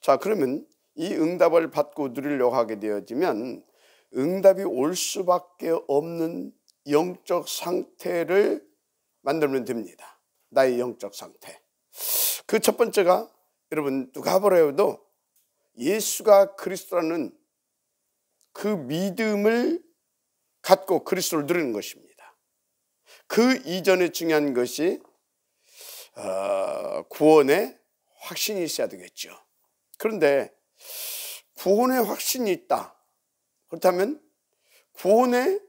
자, 그러면 이 응답을 받고 누리려고 하게 되어지면 응답이 올 수밖에 없는 영적 상태를 만들면 됩니다. 나의 영적 상태. 그 첫 번째가 여러분 누가 보라도 예수가 그리스도라는 그 믿음을 갖고 그리스도를 누리는 것입니다. 그 이전에 중요한 것이 구원의 확신이 있어야 되겠죠. 그런데 구원의 확신이 있다. 그렇다면 구원의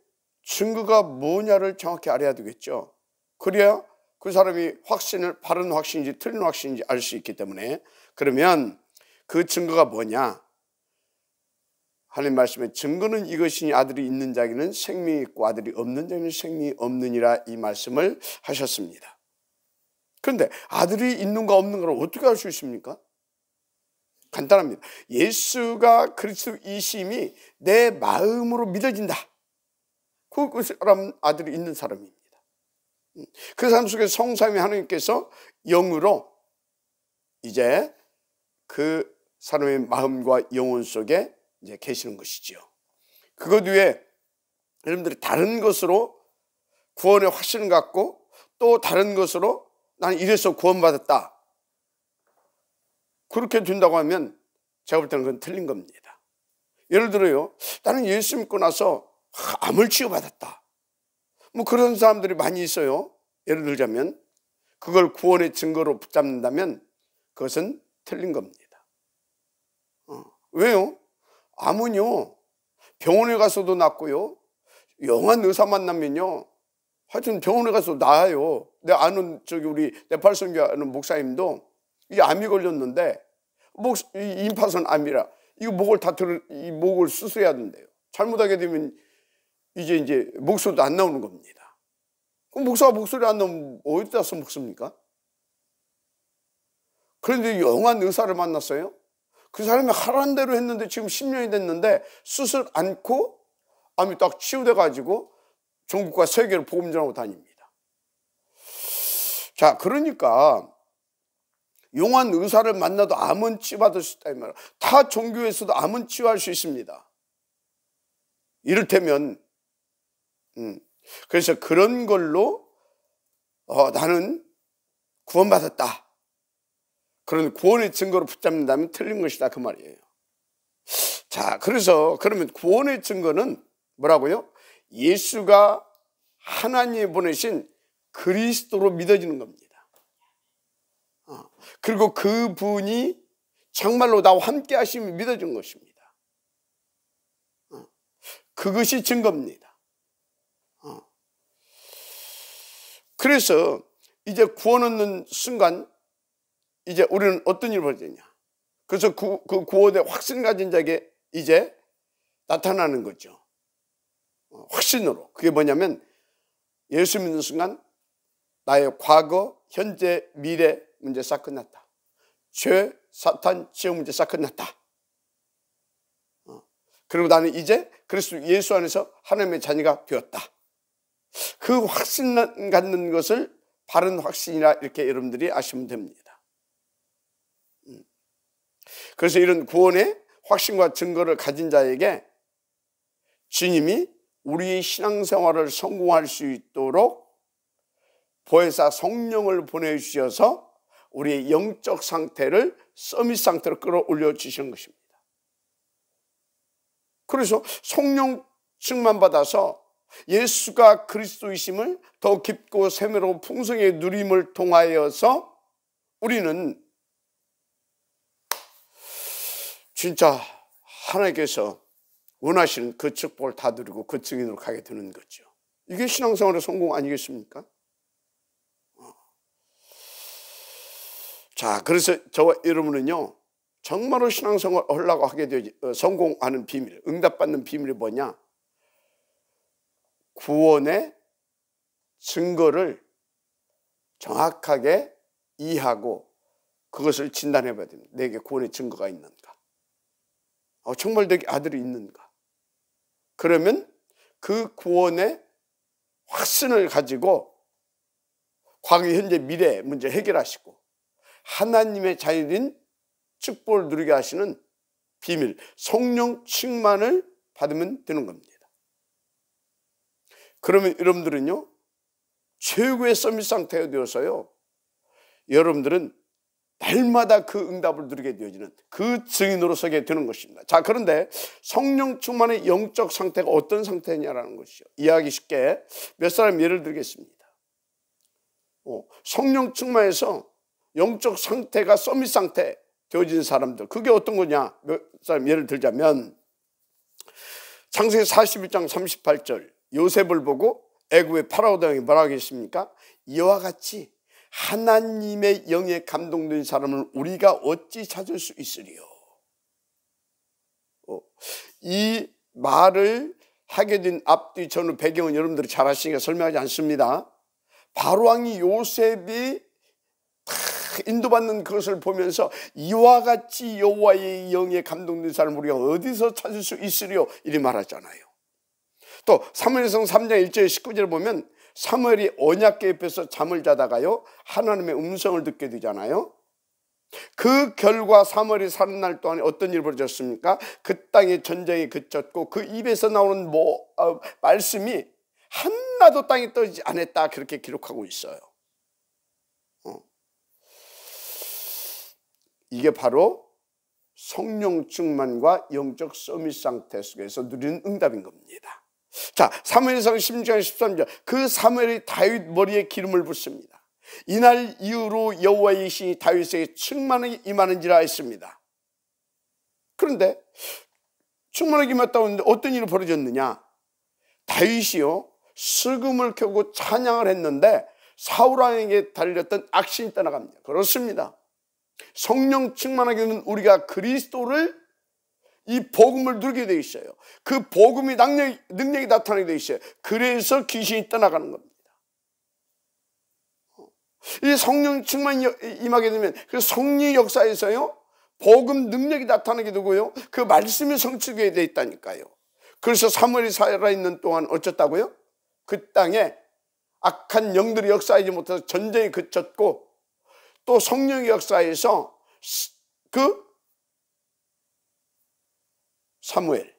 증거가 뭐냐를 정확히 알아야 되겠죠. 그래야 그 사람이 확신을 바른 확신인지 틀린 확신인지 알 수 있기 때문에, 그러면 그 증거가 뭐냐? 하나님 말씀에 증거는 이것이니 아들이 있는 자에게는 생명이 있고 아들이 없는 자에게는 생명이 없느니라, 이 말씀을 하셨습니다. 그런데 아들이 있는가 없는 걸 어떻게 알 수 있습니까? 간단합니다. 예수가 그리스도이심이 내 마음으로 믿어진다. 그 사람은 아들이 있는 사람입니다. 그 사람 속에 성삼위 하나님께서 영으로 이제 그 사람의 마음과 영혼 속에 이제 계시는 것이지요. 그것 외에 여러분들이 다른 것으로 구원의 확신을 갖고 또 다른 것으로 나는 이래서 구원받았다, 그렇게 된다고 하면 제가 볼 때는 그건 틀린 겁니다. 예를 들어요, 나는 예수 믿고 나서 암을 치유받았다, 뭐 그런 사람들이 많이 있어요. 예를 들자면 그걸 구원의 증거로 붙잡는다면 그것은 틀린 겁니다. 왜요? 암은요 병원에 가서도 낫고요, 영한 의사 만나면요 하여튼 병원에 가서 나아요. 내 아는 우리 네팔 선교하는 목사님도 이 암이 걸렸는데 이 임파선 암이라 이거 이 목을 수술해야 된대요. 잘못하게 되면 이제 목소리도 안 나오는 겁니다. 그럼 목사가 목소리 안 나오면 어디다 써먹습니까? 그런데 영한 의사를 만났어요. 그 사람이 하라는 대로 했는데 지금 10년이 됐는데 수술 않고 암이 딱 치유돼가지고 전국과 세계를 복음 전하고 다닙니다. 자, 그러니까 용한 의사를 만나도 암은 치유받을 수 있다 이 말이야. 타 종교에서도 암은 치유할 수 있습니다. 이를테면 그래서 그런 걸로 나는 구원받았다, 그런 구원의 증거로 붙잡는다면 틀린 것이다, 그 말이에요. 자, 그래서 그러면 구원의 증거는 뭐라고요? 예수가 하나님이 보내신 그리스도로 믿어지는 겁니다. 그리고 그분이 정말로 나와 함께 하심이 믿어진 것입니다. 그것이 증거입니다. 그래서 이제 구원 얻는 순간 이제 우리는 어떤 일이 벌어지냐? 그래서 그 구원의 확신 가진 자에게 이제 나타나는 거죠. 확신으로. 그게 뭐냐면 예수 믿는 순간 나의 과거, 현재, 미래 문제 싹 끝났다. 죄, 사탄, 지옥 문제 싹 끝났다. 그리고 나는 이제 그리스도 예수 안에서 하나님의 자녀가 되었다. 그 확신 갖는 것을 바른 확신이라 이렇게 여러분들이 아시면 됩니다. 그래서 이런 구원의 확신과 증거를 가진 자에게 주님이 우리의 신앙생활을 성공할 수 있도록 보혜사 성령을 보내주셔서 우리의 영적 상태를 서밋 상태로 끌어올려 주시는 것입니다. 그래서 성령 충만 받아서 예수가 그리스도이심을 더 깊고 세밀하고 풍성하게 누림을 통하여서 우리는 진짜 하나님께서 원하시는 그 축복을 다 누리고 그 증인으로 가게 되는 거죠. 이게 신앙생활의 성공 아니겠습니까? 자, 그래서 저와 여러분은요 정말로 신앙생활 하려고 하게 되지, 성공하는 비밀, 응답받는 비밀이 뭐냐? 구원의 증거를 정확하게 이해하고 그것을 진단해 봐야 됩니다. 내게 구원의 증거가 있는가? 정말 내게 아들이 있는가? 그러면 그 구원의 확신을 가지고 과거, 현재, 미래 문제 해결하시고 하나님의 자녀인 축복을 누리게 하시는 비밀, 성령 충만을 받으면 되는 겁니다. 그러면 여러분들은요, 최고의 서밋 상태가 되어서요, 여러분들은 날마다 그 응답을 누리게 되어지는 그 증인으로 서게 되는 것입니다. 자, 그런데 성령 충만의 영적 상태가 어떤 상태냐라는 것이요. 이해하기 쉽게 몇 사람 예를 들겠습니다. 성령 충만에서 영적 상태가 서밋 상태 되어진 사람들, 그게 어떤 거냐? 몇 사람 예를 들자면 창세기 41장 38절, 요셉을 보고 애굽의 파라오 왕이 뭐라고 하겠습니까? 이와 같이 하나님의 영에 감동된 사람을 우리가 어찌 찾을 수 있으리요? 이 말을 하게 된 앞뒤 전후 배경은 여러분들이 잘 아시니까 설명하지 않습니다. 바로 왕이 요셉이 다 인도받는 그것을 보면서 이와 같이 여호와의 영에 감동된 사람을 우리가 어디서 찾을 수 있으리요? 이리 말하잖아요. 또 사무엘상 3장 1절 19절을 보면 사무엘이 언약궤 옆에서 잠을 자다가요, 하나님의 음성을 듣게 되잖아요. 그 결과 사무엘이 사는 날 동안에 어떤 일이 벌어졌습니까? 그 땅에 전쟁이 그쳤고 그 입에서 나오는 말씀이 하나도 땅에 떨어지지 않았다, 그렇게 기록하고 있어요. 이게 바로 성령 충만과 영적 서밋 상태 속에서 누리는 응답인 겁니다. 자, 사무엘상 16장 13절, 그 사무엘이 다윗 머리에 기름을 붓습니다. 이날 이후로 여호와의 신이 다윗에게 충만하게 임하는지라 했습니다. 그런데 충만하게 임했다고 했는데 어떤 일이 벌어졌느냐? 다윗이요, 슬금을 켜고 찬양을 했는데 사울 왕에게 달렸던 악신이 떠나갑니다. 그렇습니다. 성령 충만하게 되면 우리가 그리스도를, 이 복음을 누리게 되어 있어요. 그 복음이 능력이 나타나게 되어 있어요. 그래서 귀신이 떠나가는 겁니다. 이 성령 충만이 임하게 되면 그 성령 역사에서요, 복음 능력이 나타나게 되고요, 그 말씀이 성취되게 되어 있다니까요. 그래서 사무엘이 살아있는 동안 어쩌다고요? 그 땅에 악한 영들이 역사하지 못해서 전쟁이 그쳤고, 또 성령의 역사에서 그 사무엘에게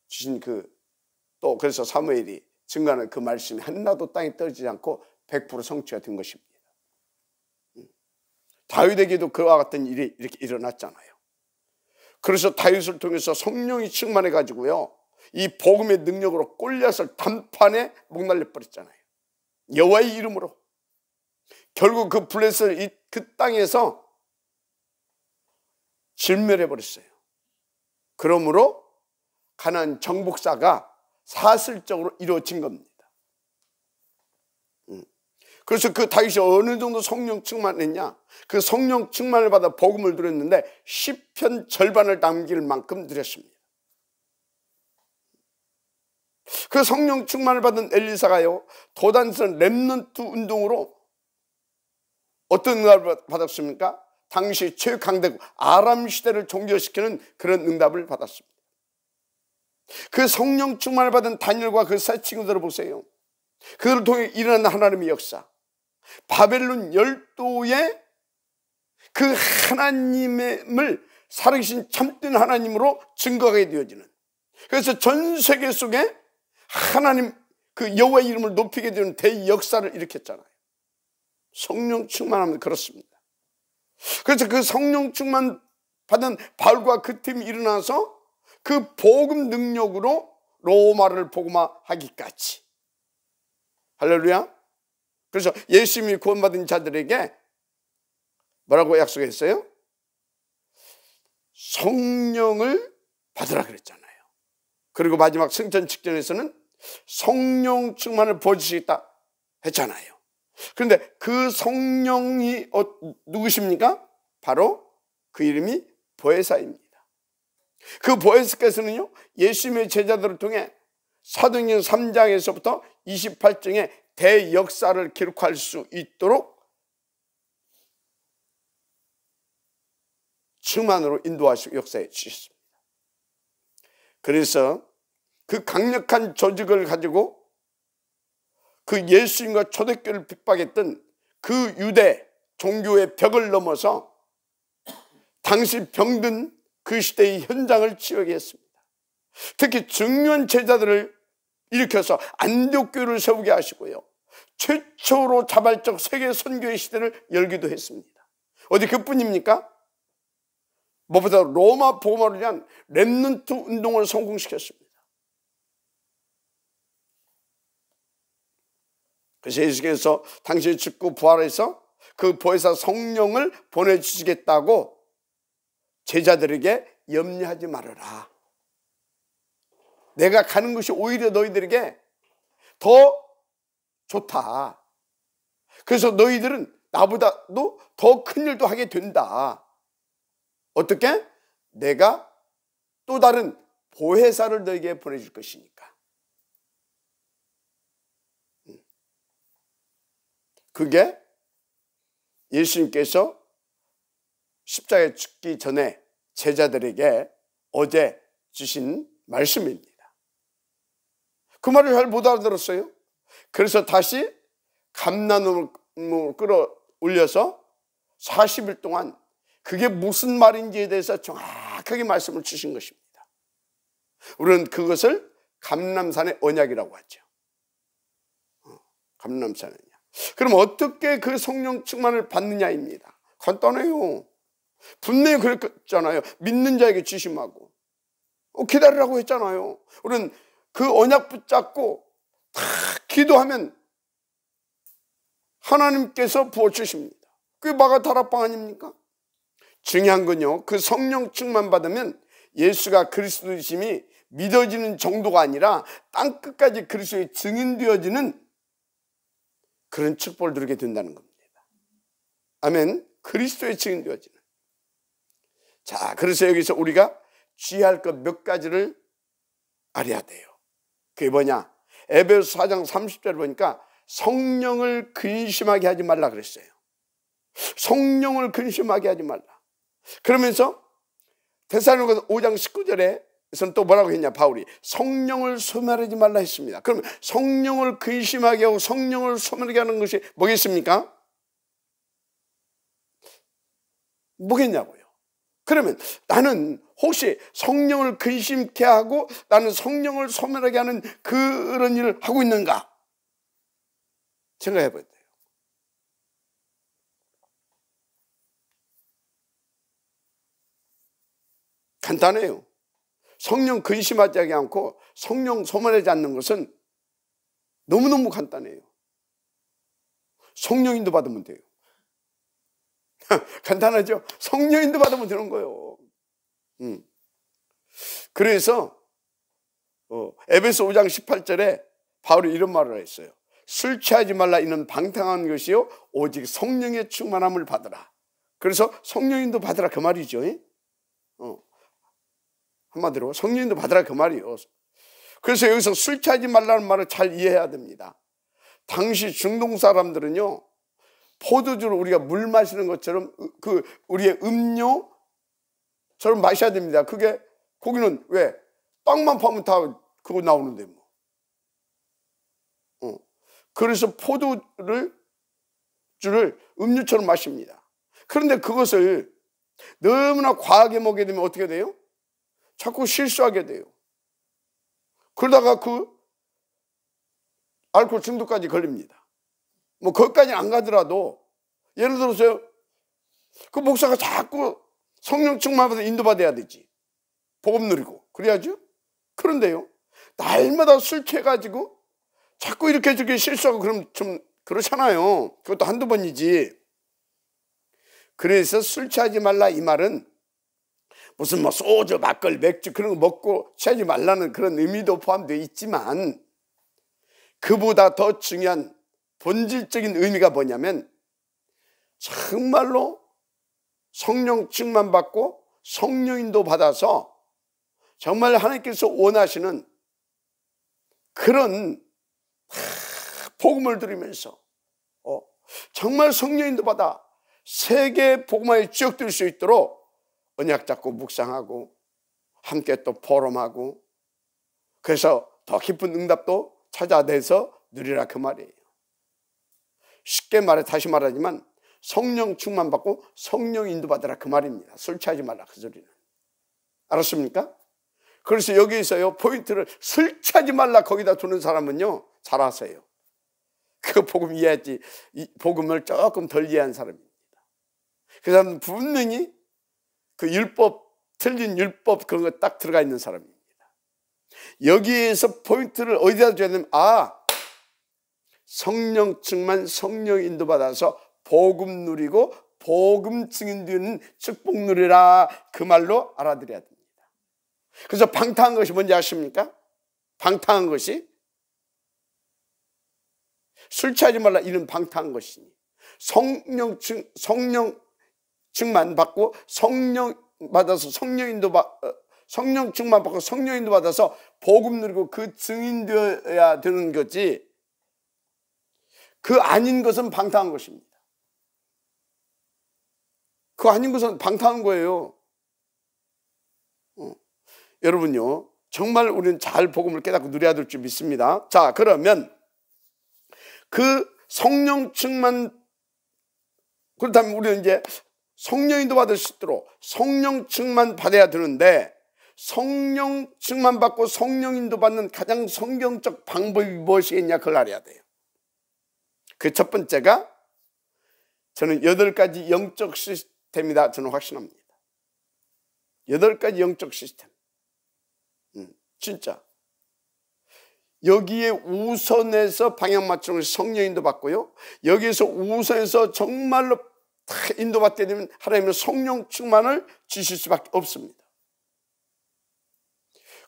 주신 또 그래서 사무엘이 증거하는 그 말씀이 하나도 땅에 떨어지지 않고 100% 성취가 된 것입니다. 다윗에게도 그와 같은 일이 이렇게 일어났잖아요. 그래서 다윗을 통해서 성령이 충만해 가지고요, 이 복음의 능력으로 골리앗을 단판에 목날려 버렸잖아요. 여호와의 이름으로. 결국 그 블레셋을 그 땅에서 진멸해 버렸어요. 그러므로 가나안 정복사가 사실적으로 이루어진 겁니다. 그래서 그 다윗이 어느 정도 성령 충만했냐? 그 성령 충만을 받아 복음을 누렸는데 시편 절반을 남길 만큼 누렸습니다. 그 성령 충만을 받은 엘리사가요, 도단선 렘넌트 운동으로 어떤 응답을 받았습니까? 당시 최강대국 아람 시대를 종결시키는 그런 응답을 받았습니다. 그 성령 충만을 받은 다니엘과 그 세 친구들을 보세요. 그들을 통해 일어난 하나님의 역사, 바벨론 열도의 그 하나님을 살아계신 참된 하나님으로 증거하게 되어지는, 그래서 전 세계 속에 하나님 그 여호와의 이름을 높이게 되는 대역사를 일으켰잖아요. 성령 충만하면 그렇습니다. 그래서 그 성령 충만 받은 바울과 그 팀이 일어나서 그 복음 능력으로 로마를 복음화하기까지. 할렐루야. 그래서 예수님이 구원받은 자들에게 뭐라고 약속했어요? 성령을 받으라 그랬잖아요. 그리고 마지막 승천 직전에서는 성령 충만을 보여주시겠다 했잖아요. 그런데 그 성령이 누구십니까? 바로 그 이름이 보혜사입니다. 그 보혜사께서는요, 예수님의 제자들을 통해 사도행전 3장에서부터 28장의 대역사를 기록할 수 있도록 충만으로 인도하시고 역사해 주셨습니다. 그래서 그 강력한 조직을 가지고 그 예수님과 초대교회를 핍박했던 그 유대 종교의 벽을 넘어서 당시 병든 그 시대의 현장을 치유하게 했습니다. 특히 중요한 제자들을 일으켜서 안디옥교를 세우게 하시고요, 최초로 자발적 세계 선교의 시대를 열기도 했습니다. 어디 그뿐입니까? 무엇보다 로마 복음화를 위한 렘넌트 운동을 성공시켰습니다. 그래서 예수께서 당시 죽고 부활해서 그 보혜사 성령을 보내주시겠다고 제자들에게 염려하지 말아라. 내가 가는 것이 오히려 너희들에게 더 좋다. 그래서 너희들은 나보다도 더 큰 일도 하게 된다. 어떻게? 내가 또 다른 보혜사를 너에게 보내줄 것이니까. 그게 예수님께서 십자가에 죽기 전에 제자들에게 어제 주신 말씀입니다. 그 말을 잘 못 알아들었어요. 그래서 다시 감난음을 끌어올려서 40일 동안 그게 무슨 말인지에 대해서 정확하게 말씀을 주신 것입니다. 우리는 그것을 감람산의 언약이라고 하죠. 감람산의 언약. 그럼 어떻게 그 성령 충만을 받느냐입니다. 간단해요. 분명히 그랬잖아요. 믿는 자에게 지심하고 기다리라고 했잖아요. 우리는 그 언약 붙잡고 다 기도하면 하나님께서 부어주십니다. 그게 마가다락방 아닙니까? 중요한 건요, 그 성령 충만 받으면 예수가 그리스도이심이 믿어지는 정도가 아니라 땅끝까지 그리스도의 증인되어지는 그런 축복을 누리게 된다는 겁니다. 아멘. 그리스도의 증인되어지는. 자, 그래서 여기서 우리가 주의할 것 몇 가지를 알아야 돼요. 그게 뭐냐? 에베소서 4장 30절을 보니까 성령을 근심하게 하지 말라 그랬어요. 성령을 근심하게 하지 말라. 그러면서 데살로니가서 5장 19절에서는 또 뭐라고 했냐? 바울이 성령을 소멸하지 말라 했습니다. 그러면 성령을 근심하게 하고 성령을 소멸하게 하는 것이 뭐겠습니까? 뭐겠냐고요. 그러면 나는 혹시 성령을 근심케 하고 나는 성령을 소멸하게 하는 그런 일을 하고 있는가? 생각해 봐야 돼요. 간단해요. 성령 근심하지 않고 성령 소멸하지 않는 것은 너무너무 간단해요. 성령인도 받으면 돼요. 간단하죠? 성령인도 받으면 되는 거예요. 그래서 에베소 5장 18절에 바울이 이런 말을 했어요. 술 취하지 말라. 이는 방탕한 것이요 오직 성령의 충만함을 받으라. 그래서 성령인도 받으라 그 말이죠. 한마디로 성령인도 받으라 그 말이에요. 그래서 여기서 술 취하지 말라는 말을 잘 이해해야 됩니다. 당시 중동 사람들은요, 포도주를 우리가 물 마시는 것처럼 그 우리의 음료처럼 마셔야 됩니다. 그게 거기는 왜 빵만 파면 다 그거 나오는데 뭐. 그래서 포도주를 음료처럼 마십니다. 그런데 그것을 너무나 과하게 먹게 되면 어떻게 돼요? 자꾸 실수하게 돼요. 그러다가 그 알코올 중독까지 걸립니다. 뭐 거기까지는 안 가더라도 예를 들어서 그 목사가 자꾸 성령 충만받아서 인도받아야 되지. 복음 누리고 그래야죠. 그런데요, 날마다 술 취해가지고 자꾸 이렇게 저렇게 실수하고 그럼 좀 그렇잖아요. 그것도 한두 번이지. 그래서 술 취하지 말라 이 말은 무슨 뭐 소주, 막걸리, 맥주 그런 거 먹고 취하지 말라는 그런 의미도 포함되어 있지만, 그보다 더 중요한 본질적인 의미가 뭐냐면 정말로 성령 충만 받고 성령인도 받아서 정말 하나님께서 원하시는 그런 복음을 들으면서 정말 성령인도 받아 세계 복음화에 지역될 수 있도록 언약 잡고 묵상하고 함께 또 포럼하고, 그래서 더 깊은 응답도 찾아내서 누리라 그 말이에요. 쉽게 말해 다시 말하지만 성령 충만 받고 성령 인도받으라 그 말입니다. 술 취하지 말라 그 소리는. 알았습니까? 그래서 여기에서요 포인트를 술 취하지 말라 거기다 두는 사람은요 잘 아세요. 그 복음 이해하지 이 복음을 조금 덜 이해한 사람입니다. 그 사람은 분명히 그 율법 틀린 율법 그런 거 딱 들어가 있는 사람입니다. 여기에서 포인트를 어디다 줘야 되냐면 성령 충만 성령 인도받아서 복음 누리고 복음 증인되는 축복 누리라 그 말로 알아들여야 됩니다. 그래서 방탕한 것이 뭔지 아십니까? 방탕한 것이 술 취하지 말라 이런 방탕한 것이니 성령 충만 받고 성령 받아서 성령 충만 받고 성령 인도 받아서 복음 누리고 그 증인되어야 되는 거지 그 아닌 것은 방탕한 것입니다. 그 아닌 것은 방탕한 거예요. 여러분요 정말 우리는 잘 복음을 깨닫고 누려야 될 줄 믿습니다. 자 그러면 그 성령 충만 그렇다면 우리는 이제 성령 인도 받을 수 있도록 성령 충만 받아야 되는데 성령 충만 받고 성령 인도 받는 가장 성경적 방법이 무엇이겠냐 그걸 알아야 돼요. 그 첫 번째가 저는 8가지 영적 시스템이다 저는 확신합니다. 8가지 영적 시스템. 진짜 여기에 우선해서 방향 맞추는 성령 인도 받고요 여기에서 우선해서 정말로 다 인도받게 되면 하나님은 성령 충만을 주실 수밖에 없습니다.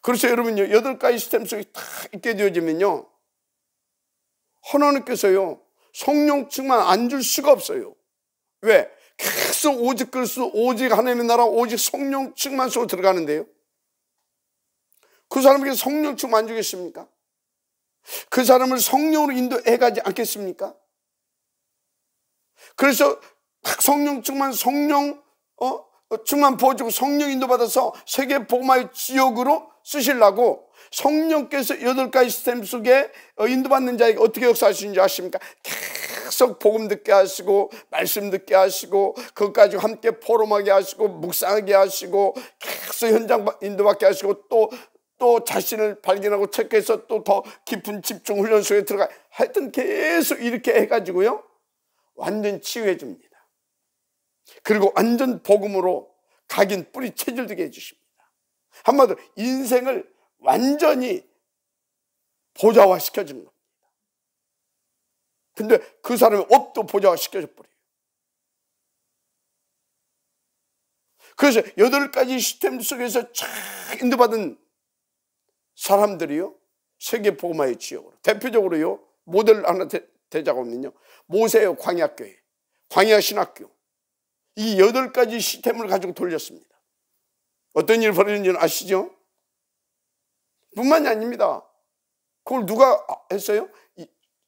그래서 여러분요 8가지 시스템 속에 다 있게 되어지면요 하나님께서요 성령 충만 안 줄 수가 없어요. 왜? 계속 오직 그리스도 오직 하나님의 나라 오직 성령 충만 속으로 들어가는데요 그 사람에게 성령 충만 안 주겠습니까? 그 사람을 성령으로 인도해가지 않겠습니까? 그래서 성령 충만 성령 충만 부어주고 성령 인도받아서 세계 복음화의 지역으로 쓰시려고 성령께서 8가지 시스템 속에 인도받는 자에게 어떻게 역사하시는지 아십니까? 계속 복음 듣게 하시고 말씀 듣게 하시고 그것까지 함께 포럼하게 하시고 묵상하게 하시고 계속 현장 인도받게 하시고 또 자신을 발견하고 체크해서 또 더 깊은 집중 훈련 속에 들어가 하여튼 계속 이렇게 해가지고요 완전 치유해 줍니다. 그리고 완전 복음으로 각인 뿌리 체질되게 해주십니다. 한마디로 인생을 완전히 보좌화 시켜주는 겁니다. 근데 그 사람의 업도 보좌화 시켜줘 버려요. 그래서 8가지 시스템 속에서 쫙 인도받은 사람들이요 세계 복음화의 지역으로 대표적으로요 모델 하나 대자고 하면요 모세의 광야교회 광야신학교 이 8가지 시스템을 가지고 돌렸습니다. 어떤 일이 벌어졌는지는 아시죠? 뿐만이 아닙니다. 그걸 누가 했어요?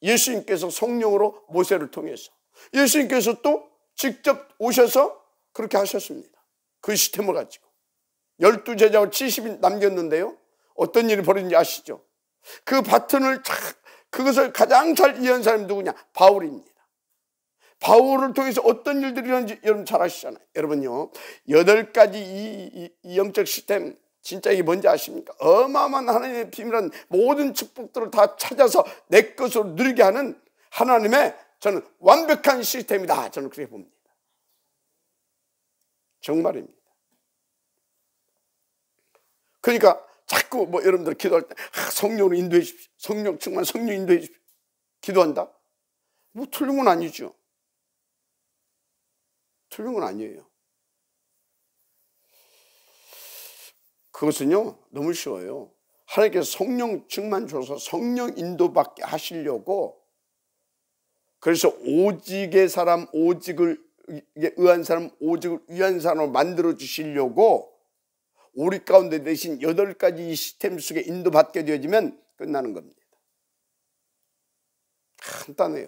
예수님께서 성령으로 모세를 통해서 예수님께서 또 직접 오셔서 그렇게 하셨습니다. 그 시스템을 가지고 12제자와 70인 남겼는데요 어떤 일이 벌어진지 아시죠? 그 바톤을 그것을 가장 잘 이해한 사람이 누구냐? 바울입니다. 바울을 통해서 어떤 일들이 일어나는지 여러분 잘 아시잖아요. 여러분요 8가지 이 영적 시스템 진짜 이게 뭔지 아십니까? 어마어마한 하나님의 비밀한 모든 축복들을 다 찾아서 내 것으로 누리게 하는 하나님의 저는 완벽한 시스템이다 저는 그렇게 봅니다. 정말입니다. 그러니까 자꾸 여러분들 기도할 때 성령으로 인도해 주십시오. 성령 충만 성령 인도해 주십시오. 기도한다? 틀린 건 아니죠. 틀린 건 아니에요. 그것은요 너무 쉬워요. 하나님께서 성령 충만 줘서 성령 인도받게 하시려고 그래서 오직의 사람 오직을 의한 사람 오직을 위한 사람을 만들어 주시려고 우리 가운데 내신 8가지 시스템 속에 인도받게 되어지면 끝나는 겁니다. 간단해요.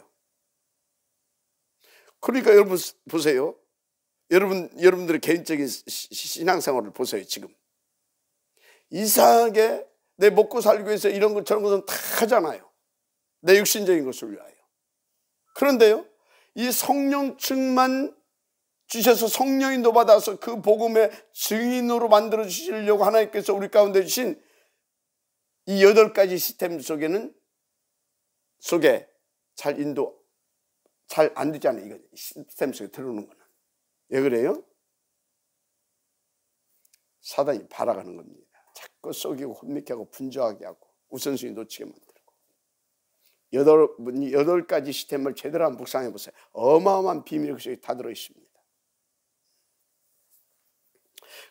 그러니까 여러분 보세요. 여러분들의 개인적인 신앙생활을 보세요. 지금 이상하게 내 먹고 살기 위해서 이런 것 저런 것은 다 하잖아요. 내 육신적인 것을 위하여. 그런데요 이 성령 충만 주셔서 성령인도 받아서 그 복음의 증인으로 만들어 주시려고 하나님께서 우리 가운데 주신 이 8가지 시스템 속에 잘 안 되잖아요. 이거 시스템 속에 들어오는 거는. 왜 그래요? 사단이 바라가는 겁니다. 자꾸 속이고 혼미케 하고 분주하게 하고 우선순위 놓치게 만들고. 8가지 시스템을 제대로 한번 묵상해 보세요. 어마어마한 비밀이 그 속에 다 들어있습니다.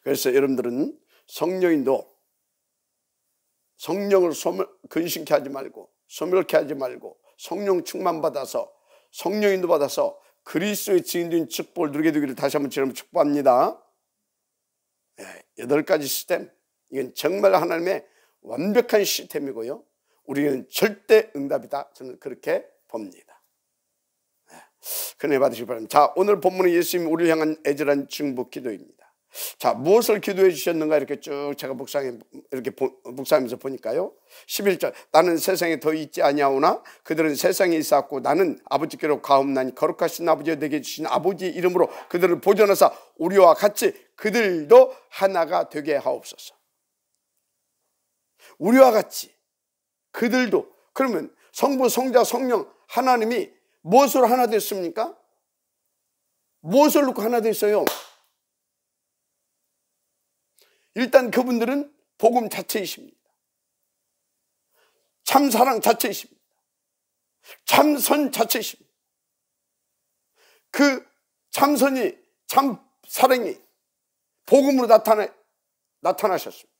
그래서 여러분들은 성령인도 성령을 근심케 하지 말고 소멸케 하지 말고 성령 충만 받아서 성령인도 받아서 그리스도의 증인된 축복을 누리게 되기를 다시 한번 주님으로 축복합니다. 8가지 시스템, 이건 정말 하나님의 완벽한 시스템이고요, 우리는 절대 응답이다, 저는 그렇게 봅니다. 큰은혜 받으시기 바랍니다. 자, 오늘 본문은 예수님이 우리를 향한 애절한 중보 기도입니다. 자, 무엇을 기도해 주셨는가 이렇게 쭉 제가 묵상하면서 보니까요, 11절, 나는 세상에 더 있지 아니하오나 그들은 세상에 있었고 나는 아버지께로 가옵나니 거룩하신 아버지여 내게 주신 아버지의 이름으로 그들을 보존하사 우리와 같이 그들도 하나가 되게 하옵소서. 우리와 같이 그들도. 그러면 성부 성자 성령 하나님이 무엇으로 하나 됐습니까? 무엇을 놓고 하나 됐어요? 일단 그분들은 복음 자체이십니다. 참 사랑 자체이십니다. 참 선 자체이십니다. 그 참선이, 참 사랑이 복음으로 나타나셨습니다.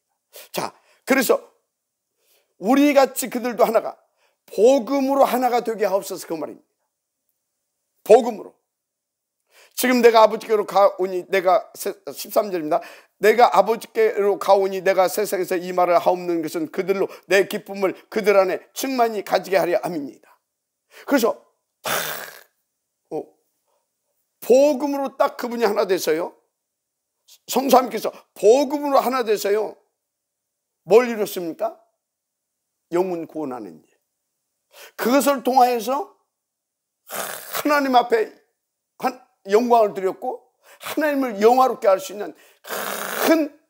자, 그래서 우리 같이 그들도 하나가, 복음으로 하나가 되게 하옵소서, 그 말입니다. 복음으로. 지금 내가 아버지께로 가오니 내가 13절입니다. 내가 아버지께로 가오니 내가 세상에서 이 말을 하옵는 것은 그들로 내 기쁨을 그들 안에 충만히 가지게 하려 함입니다. 그래서 복음으로 딱 그분이 하나 돼서요, 성사님께서 복음으로 하나 돼서요, 뭘 이뤘습니까? 영혼 구원하는 일. 그것을 통하여서 하나님 앞에 영광을 드렸고 하나님을 영화롭게 할 수 있는 큰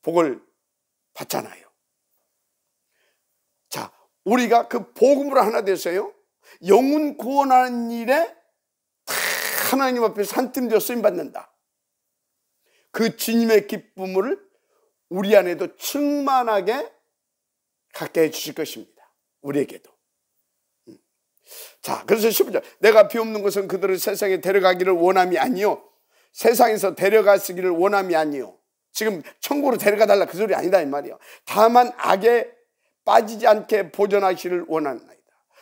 복을 받잖아요. 자, 우리가 그 복음으로 하나 돼서요, 영혼 구원하는 일에 하나님 앞에서 한 팀 되어 쓰임받는다. 그 주님의 기쁨을 우리 안에도 충만하게 갖게 해주실 것입니다. 우리에게도. 자, 그래서 15절, 내가 비옵는 것은 그들을 세상에 데려가기를 원함이 아니요, 세상에서 데려가시기를 원함이 아니요. 지금 천국으로 데려가 달라 그 소리 아니다 이 말이요. 다만 악에 빠지지 않게 보존하시기를 원하나이다.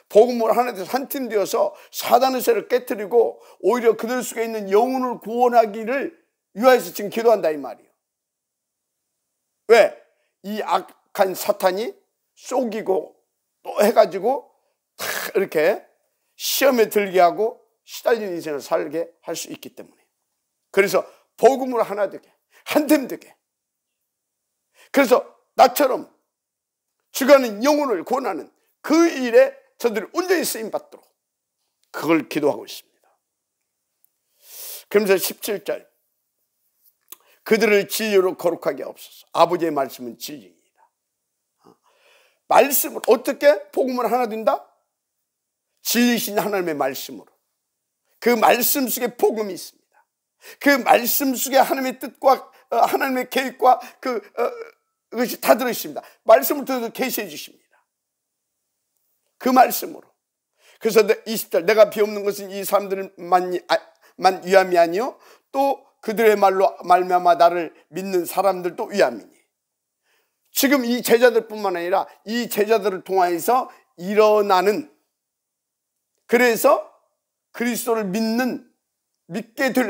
복음으로 하나 돼서 한 팀 되어서 사단의 세를 깨뜨리고 오히려 그들 속에 있는 영혼을 구원하기를 위하여서 지금 기도한다 이 말이요. 왜? 이 악한 사탄이 속이고 또 해가지고 다 이렇게 시험에 들게 하고 시달리는 인생을 살게 할 수 있기 때문에. 그래서 복음으로 하나 되게, 한 팀 되게. 그래서 나처럼 죽어가는 영혼을 구원하는 그 일에 저들이 온전히 쓰임받도록 그걸 기도하고 있습니다. 그러면서 17절, 그들을 진리로 거룩하게 하옵소서. 아버지의 말씀은 진리입니다. 말씀을 어떻게 복음을 하나 된다? 진리신 하나님의 말씀으로. 그 말씀 속에 복음이 있습니다. 그 말씀 속에 하나님의 뜻과 하나님의 계획과 그것이 다 들어있습니다. 말씀을 통해서 계시해 주십니다. 그 말씀으로. 그래서 20절, 내가 비옵는 것은 이 사람들만 위함이 아니요 또 그들의 말로 말미암아 나를 믿는 사람들도 위함이니. 지금 이 제자들뿐만 아니라 이 제자들을 통하여서 일어나는, 그래서 그리스도를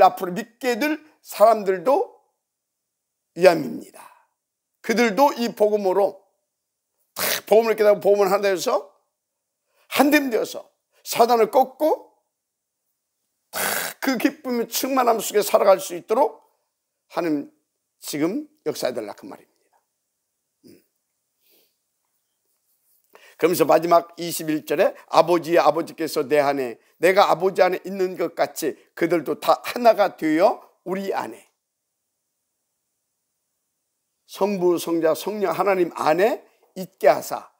앞으로 믿게 될 사람들도 위함입니다. 그들도 이 복음으로 복음을 깨닫고 복음을 하나 되어서 한 팀 되어서 사단을 꺾고 그 기쁨의 충만함 속에 살아갈 수 있도록 하는 지금 역사해달라 그 말입니다. 그러면서 마지막 21절에 아버지의 아버지께서 내 안에 내가 아버지 안에 있는 것 같이 그들도 다 하나가 되어 우리 안에, 성부 성자 성령 하나님 안에 있게 하사,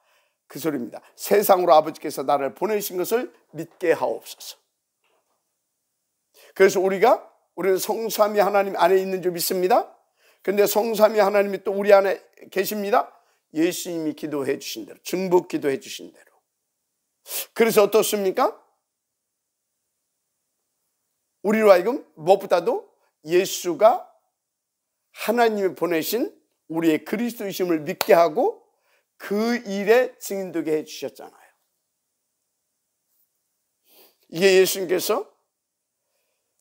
그 소리입니다. 세상으로 아버지께서 나를 보내신 것을 믿게 하옵소서. 그래서 우리는 성삼위 하나님 안에 있는 줄 믿습니다. 그런데 성삼위 하나님이 또 우리 안에 계십니다. 예수님이 기도해 주신 대로, 중보 기도해 주신 대로. 그래서 어떻습니까? 우리로 하여금 무엇보다도 예수가 하나님이 보내신 우리의 그리스도이심을 믿게 하고 그 일에 증인되게 해 주셨잖아요. 이게 예수님께서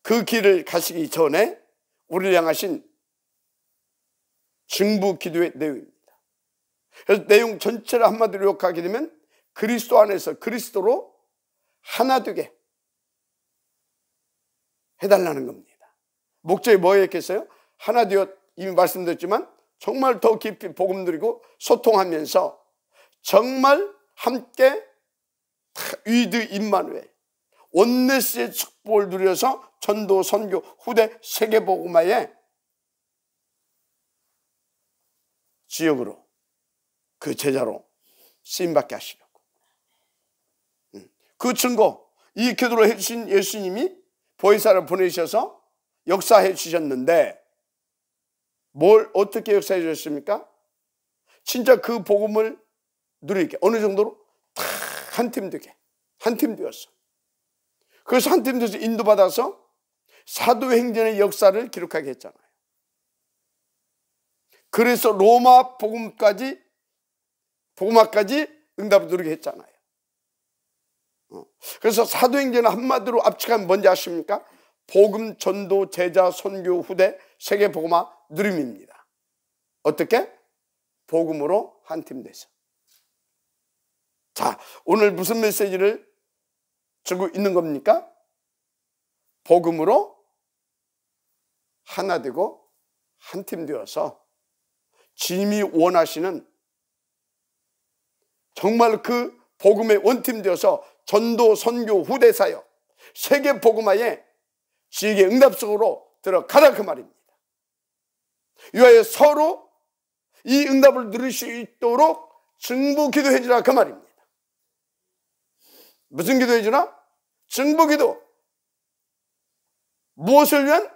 그 길을 가시기 전에 우리를 향하신 중보 기도의 내용입니다. 그래서 내용 전체를 한마디로 요약하게 되면 그리스도 안에서 그리스도로 하나 되게 해달라는 겁니다. 목적이 뭐였겠어요? 하나 되어, 이미 말씀드렸지만 정말 더 깊이 복음 드리고 소통하면서 정말 함께 위드 임마누엘 원네스의 축복을 누려서 전도, 선교, 후대, 세계복음화의 지역으로, 그 제자로 쓰임받게 하시려고. 그 증거, 이 기도를 해주신 예수님이 보혜사를 보내셔서 역사해 주셨는데 뭘 어떻게 역사해 주셨습니까? 진짜 그 복음을 누리게 어느 정도로 다 한 팀 되게, 한 팀 되었어. 그래서 한 팀 돼서 인도받아서 사도행전의 역사를 기록하게 했잖아요. 그래서 로마 복음화까지 응답을 누리게 했잖아요. 그래서 사도행전을 한마디로 압축하면 뭔지 아십니까? 복음, 전도, 제자, 선교, 후대, 세계 복음화 누림입니다. 어떻게? 복음으로 한 팀 돼서. 자, 오늘 무슨 메시지를 주고 있는 겁니까? 복음으로 하나 되고 한 팀 되어서 주님이 원하시는 정말 그 복음의 원팀 되어서 전도, 선교, 후대 사역, 세계 복음화의 지역의 응답 속으로 들어가라, 그 말입니다. 이와에 서로 이 응답을 누릴 수 있도록 증보 기도해 주라, 그 말입니다. 무슨 기도해 주나? 증보 기도. 무엇을 위한?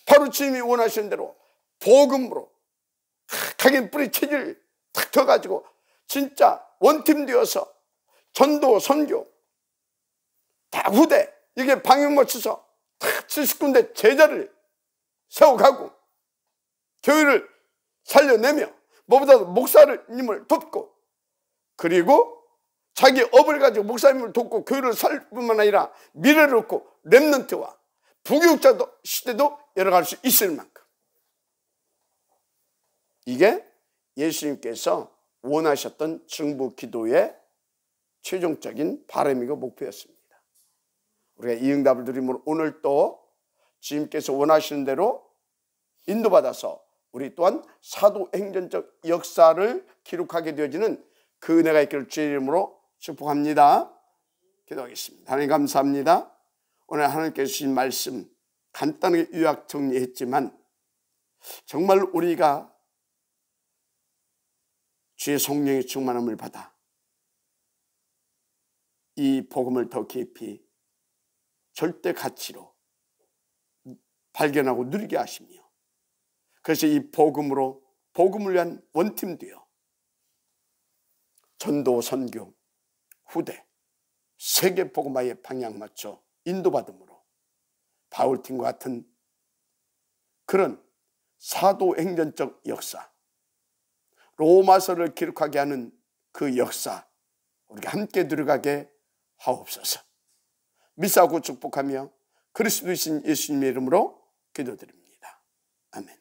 바로 주님이 원하시는 대로 복음으로 각인 뿌리 체질 탁 터가지고 진짜 원팀 되어서 전도, 선교, 다 후대, 이게 방향 맞춰서 탁 70군데 제자를 세워가고 교회를 살려내며 무엇보다도 목사님을 돕고 그리고 자기 업을 가지고 목사님을 돕고 교회를 살 뿐만 아니라 미래를 얻고 렘넌트와 부교육자 시대도 열어갈 수 있을 만큼 이게 예수님께서 원하셨던 중보 기도의 최종적인 바람이고 목표였습니다. 우리가 이 응답을 누리면 오늘 또 주님께서 원하시는 대로 인도받아서 우리 또한 사도행전적 역사를 기록하게 되어지는 그 은혜가 있기를 주의 이름으로 축복합니다. 기도하겠습니다. 하나님 감사합니다. 오늘 하나님께서 주신 말씀 간단하게 요약 정리했지만 정말 우리가 주의 성령의 충만함을 받아 이 복음을 더 깊이 절대 가치로 발견하고 누리게 하시며 그래서 이 복음으로 복음을 위한 원팀 되어 전도, 선교, 후대, 세계 복음화의 방향 맞춰 인도받음으로 바울팀과 같은 그런 사도행전적 역사, 로마서를 기록하게 하는 그 역사 우리가 함께 들어가게 하옵소서. 믿사오고 축복하며 그리스도이신 예수님의 이름으로 기도드립니다. 아멘.